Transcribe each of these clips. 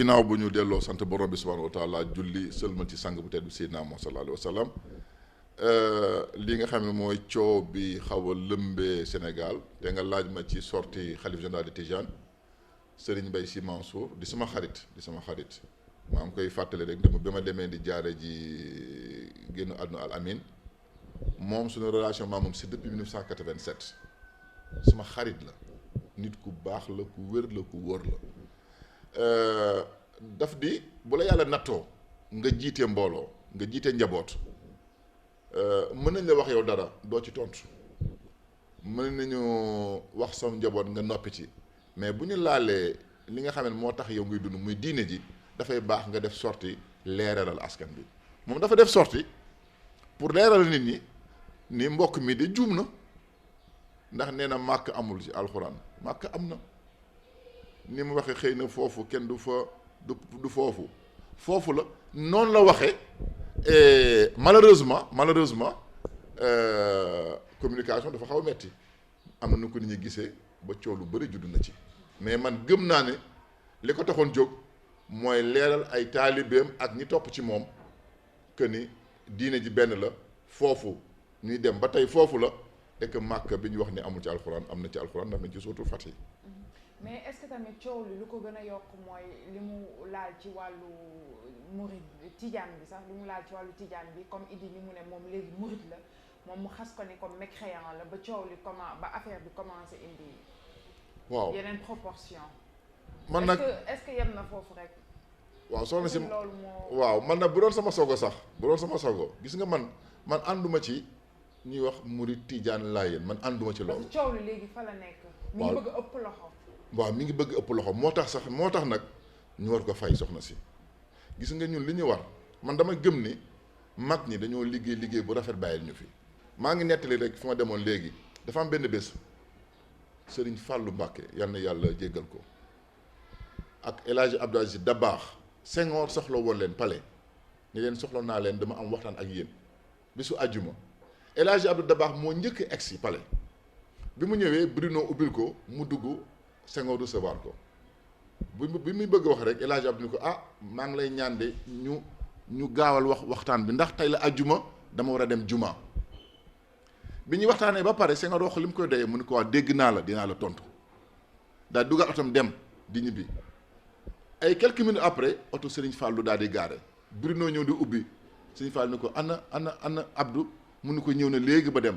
ginnaaw bu ñu delloo sant borom bi subhanahu wa taala julli sëlmal ci sang bu tedd bi Seydina Muhammad sallallahu alayhi wa sallam li nga xam ne mooy coow bi xaw a lëmbee Sénégal te nga laaj ma ci sorti xalif général de Tijane Serigne Mbaye Sy Mansour di sama xarit maa ngi koy fàttali rek bi ma demee di jaare ji génn àdduna al amin moom suñu relation maa moom si depuis 1987 sama xarit la nit ku baax la ku wér la ku wóor la daf di bu la yàlla nattoo nga jiite mbooloo nga jiite njaboot mën nañ la wax yow dara doo ci tontu mën nañu wax sam njaboot nga noppi ci mais bu ñu laalee li nga xam ne moo tax yow ngay dund muy diine ji dafay baax nga def sorti leeralal askan bi moom dafa def sorti pour leeral nit ñi ni mbokk mi de juum na ndax nee na màkk amul ci alxuraan màkk am na ni mu waxee xëy na foofu kenn du fa du foofu la noonu la waxee et malheureusement communication dafa xaw a metti am na nu ko nit ñi gisee ba coow lu bëri judd na ci mais man gëm naa ne li ko taxoon jóg mooy leeral ay taalibeem ak ñi topp ci moom que ni diine ji benn la foofu ñuy dem ba tey foofu la et que màkk bi ñu wax ni amul ci alxuraan am na ci alxuraan ndax nañ ci sootu Fatiha. mais est-ce que tamit coow li lu ko gën a yokk mooy li mu laal ci wàllu murid tijaan bi sax li mu laal ci wàllu tijaan bi comme Idi ni mu ne moom léegi murid la moom mu xas ko ni comme mécréant la ba coow li ba affaire bi commencé indi. waaw yeneen proportion. man nag est-ce que yem na foofu rek. waaw soxna si loolu moo. waaw man nag bu doon sama sogo sax gis nga man ànduma ci ñuy wax murid tijaan laayeen man ànduma ci loolu. parce que coow li léegi fa la nekk. mi ngi bëgg ëpp loxo. waaw mi ngi bëgg ëpp loxo moo tax nag ñu war ko fay soxna si gis nga ñun li ñu war man dama gëm ni mag ñi dañoo liggéey bu rafet bàyyil ñu fi maa ngi nettali rek fi ma demoon léegi dafa am benn bés Serigne Fallou Mbacké yal na yàlla jéggal ko ak El Hadj Abdou Aziz Dabakh Senghor soxla woon leen palais ni leen soxla naa leen dama am waxtaan ak yéen bésu àjjuma El Hadj Abdou Dabakh moo njëkk egsi palais bi mu ñëwee Bruno ubbil ko mu dugg Senghor recevoir ko bi muy bëgg wax rek El Hadj Abdou ni ko maa ngi lay ñaan de ñu gaawal waxtaan bi ndax tey la àjjuma dama war a dem juma bi ñuy waxtaanee ba pare Senghor wax li mu koy doyee mu ni ko wax dégg naa la dinaa la tontu daal dugal otom dem di ñibbi ay quelques minutes après oto Serigne Fallou daal di gaare Bruno ñëw di ubbi Serigne Fallou ni ko ana Abdou mu ni ko ñëw na léegi ba dem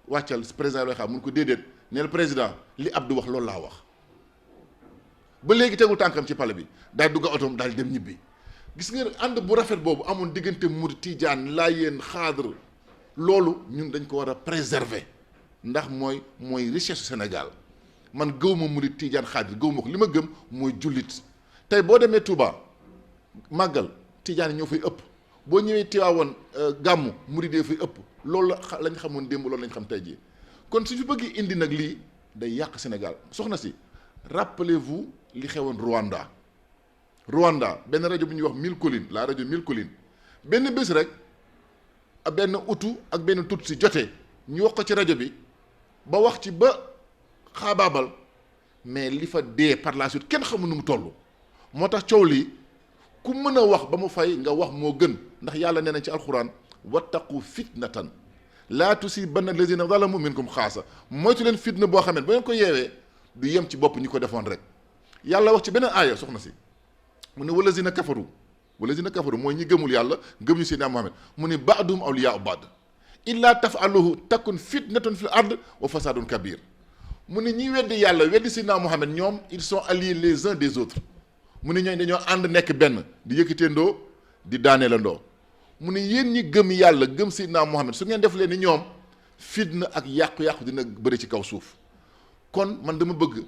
wàccal président looy xam mu ni ko déedéet neel président li Abdou wax loolu laa wax ba léegi tegul tànkam ci pale bi daal dugga otom daal dem ñibbi gis nga ànd bu rafet boobu amoon diggante murid tijaan laayeen xaadar loolu ñun dañ ko war a préserver ndax mooy richesse Sénégal man gëw ma murid tijaan xaadar gëw ma ko li ma gëm mooy jullit tey boo demee Touba màggal tijaan yi ñoo fay ëpp boo ñëwee Tiwaawoon gàmmu murid yi fay ëpp loolu lañ xamoon démb loolu lañ xam tey jii kon su ñu bëgg indi nag lii day yàq Sénégal soxna si rappelez-vous li xewoon Rwanda benn rajo bu ñuy wax Mille Collines la rajo Mille Collines benn bés rek benn Hutu ak benn Tutsi jotee ñu wax ko ci rajo bi ba wax ci ba xaabaabal mais li fa dee par la suite kenn xamul nu mu toll moo tax coow lii ku mën a wax ba mu fay nga wax moo gën ndax yàlla nee na ci alxuraan wattaqu fitnatan laa tusiibanna lazina zalamu minkum xaasa moytu leen fitna boo xam ne ba ngeen ko yeewee du yem ci bopp ñi ko defoon rek yàlla wax ci beneen aaya soxna si mu ne walazina kafaru mooy ñi gëmul yàlla gëm ñu Seydina Muhammad mu ne ba'duhum awliyaa'u ba'd illaa taf'aluhu takun fitnatun fil ard wa fasadun kabir mu ne ñi weddi yàlla weddi Seydina Muhammad ñoom ils sont alliés les uns des autres mu ne ñooñu dañoo ànd nekk benn di yëkkateendoo di daaneelandoo mu ne yéen ñi gëm yàlla gëm Seydina Muhammad su ngeen def leen ni ñoom fitna ak yàqu-yàqu dina bëri ci kaw suuf kon man dama bëgg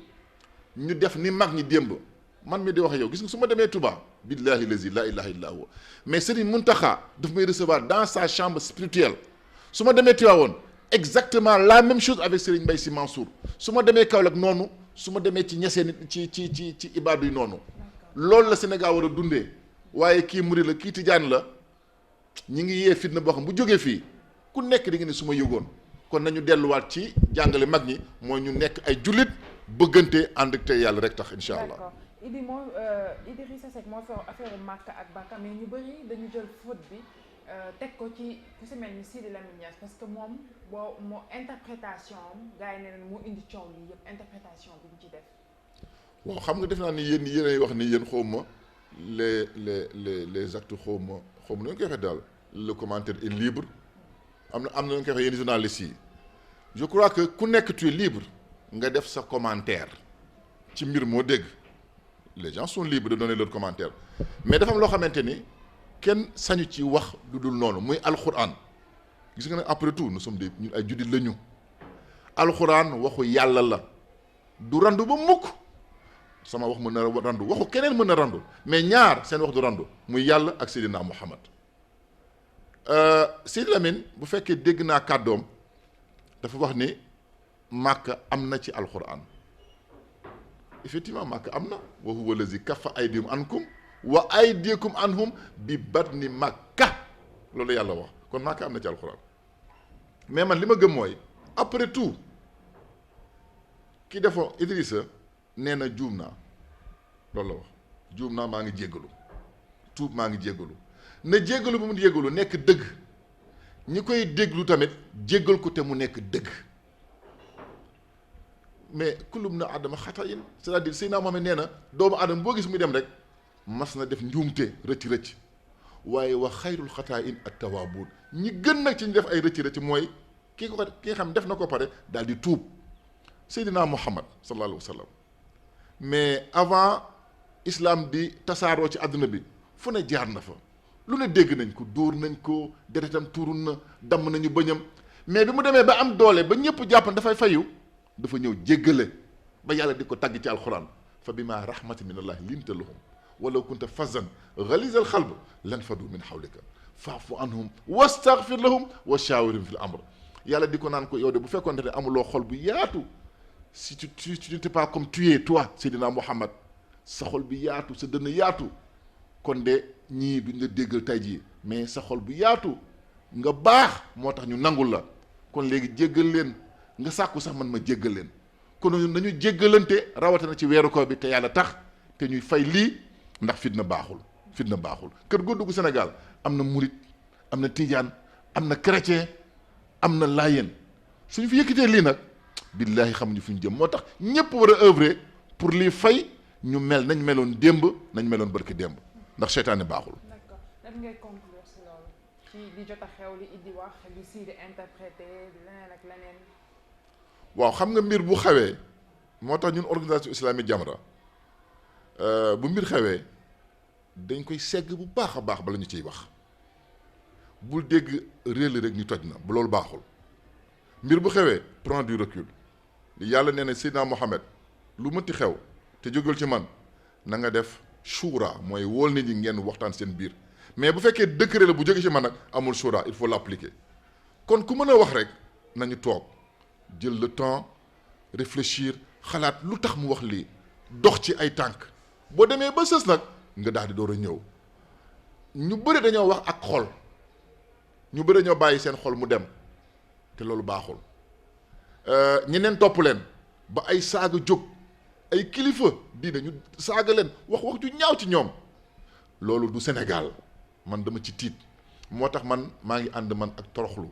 ñu def ni mag ñi démb man mi di wax yow gis nga su ma demee Touba billahi lazi la ilaha illa huwa mais Serigne Mountakha daf may recevoir dans sa chambre spirituelle su ma demee Tivaouane exactement la même chose avec Serigne Mbaye Sy Mansour su ma demee Kaolack noonu su ma demee ci ñeseen ci ibaadu yi noonu loolu la Sénégal war a dundee waaye kii murid la kii tijaan la ñi ngi yee fitna boo xam bu jógee fii ku nekk di nga ne su ma yëgoon kon nañu delluwaat ci jàngale mag ñi mooy ñu nekk ay jullit bëggante ànd ak tey yàlla rek tax incha allah. Idi moo Idrissa Seck moo fa affaire Makka ak Bakka mais ñu bëri dañu jël faute bi teg ko ci ku si mel ni Sidi Lamine Niass parce que moom moo interprétation am gars yi ne leen moo indi coow lii yëpp interprétation bi mu ci def. waaw xam nga def naa ni yéenay wax ni yéen xawma les actes xawma nu ñu koy waxee daal le commentaire est libre am na ñu koy waxee yéen journalistes yi je crois que ku nekk tu es libre nga def sa commentaire ci mbir moo dégg les gens sont libres de donner leur commentaire mais dafa am loo xamante ni kenn sañu ci wax lu dul noonu muy alxuraan gis nga ne après tout nous sommes des ñun ay juddit la ñu alxuraan waxu yàlla la du randu ba mukk sama wax mën na randu waxu keneen mën na randu mais ñaar seen wax du randu muy yàlla ak Seydina Muhammad Sidi Lamine bu fekkee dégg naa kàddoom dafa wax ni Màkka am na ci alxuraan effectivement Màkka am na wa huwa allazi kaffa aydihim ankum wa aydikum anhum bi batni Makka loolu yàlla wax kon Màkka am na ci alxuraan mais man li ma gëm mooy après tout ki defoon Idrissa nee na juum naa loolu la wax juum naa maa ngi jéggalu tuub maa ngi jéggalu na jéggalu bu mu jéggalu nekk dëgg ñi koy déglu tamit jéggal ko te mu nekk dëgg mais kulum na adama xatayin c'est-à-dire Seydina Mohamed nee na doomu adama boo gis muy dem rek mas na def njuumte rëcc waaye wax xayrul xataayin at tawaabuun ñi gën nag ci ñu def ay rëcc mooy ki nga xam def na ko pare daal di tuub Seydina Muhammad sallallahu alayhi wa sallam mais avant islam di tasaaroo ci àdduna bi fu ne jaar na fa lu ne dégg nañ ko dóor nañ ko deretam tuurun na damm nañu bëñam mais bi mu demee ba am doole ba ñëpp jàppan dafay fayu dafa ñëw jéggale ba yàlla di ko tagg ci alxuraan fa bima rahmatin min allahi linta lahum walaw kunta fazzan ghalizal xalb lan fadu min hawlika fa'fu anhum wastaghfir lahum wa shawirhum fil amr yàlla di ko naan ko yow de bu fekkoon ne amuloo xol bu yaatu si tu n'étais pas comme tu es toi Seydina Muhammad sa xol bi yaatu sa dënn yaatu kon de ñii duñ la déggal tey jii mais sa xol bu yaatu nga baax moo tax ñu nangul la kon léegi jéggal leen nga sàkku sax man ma jéggal leen kon nañu jéggalante rawatina ci weeru koor bi te yàlla tax te ñuy fay lii ndax fitna baaxul kër goo dugg Sénégal am na murit am na tijaan am na chrétien am na laayeen suñu fi yëkkatee lii nag billaahi xamuñu fu ñu jëm moo tax ñépp war a œuvrer pour lii fay ñu mel nañ meloon démb nañ meloon barki démb ndax seytaane baaxul. d'accord lan ngay conclure si loolu ci li jot a xew li Idi wax li Sidi interprété leneen ak leneen. waaw xam nga mbir bu xewee moo tax ñun organisation islamique Jamra bu mbir xewee dañ koy segg bu baax a baax bala ñu ciy wax bul dégg réel rek ni toj na bu loolu baaxul mbir bu xewee prends du recul yàlla nee na Seydina Mohamed lu mënti xew te jógal ci man na nga def shura mooy wóol nit ñi ngeen waxtaan seen biir mais bu fekkee décret la bu jóge ci man nag amul shura il faut l'appliquer kon ku mën a wax rek nañu toog jël le temps réfléchir xalaat lu tax mu wax lii dox ci ay tànk boo demee ba sës nag nga daal di door a ñëw ñu bëri dañoo wax ak xol ñu bëri dañoo bàyyi seen xol mu dem te loolu baaxul ñeneen topp leen ba ay saaga jóg ay kilifa diine ñu saaga leen wax ju ñaaw ci ñoom loolu du Sénégal man dama ci tiit moo tax man maa ngi ànd man ak toroxlu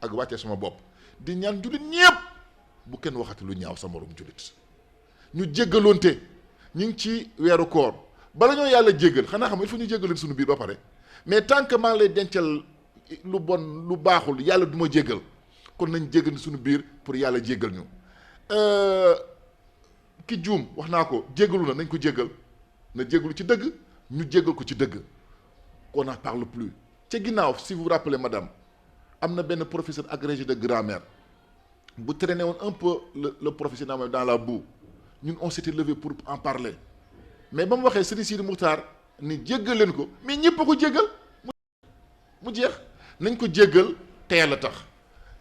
ak wàcce sama bopp di ñaan jullit ñépp bu kenn waxati lu ñaaw sa morom jullit ñu jéggaloonte ñu ngi ci weeru koor bala ñoo yàlla jéggal xanaa xam il faut ñu jéggaleen suñu biir ba pare mais tant que maa ngi lay dencal lu bon lu baaxul yàlla du ma jéggal kon nañ jéggal suñu biir pour yàlla jéggal ñu ki juum wax naa ko jéggalu na nañ ko jéggal na jéggalu ci dëgg ñu jéggal ko ci dëgg qu'on n'en parle plus ca ginnaaw si vous vous rappelez madame am na benn professeur agrégé de grammaire bu traîné woon un peu le professeur dans la boue ñun on s'était levé pour en parler mais ba mu waxee Serigne Sidi Moukhtar ni jéggal leen ko mais ñëpp a ko jéggal mu jeex nañ ko jéggal te yàlla tax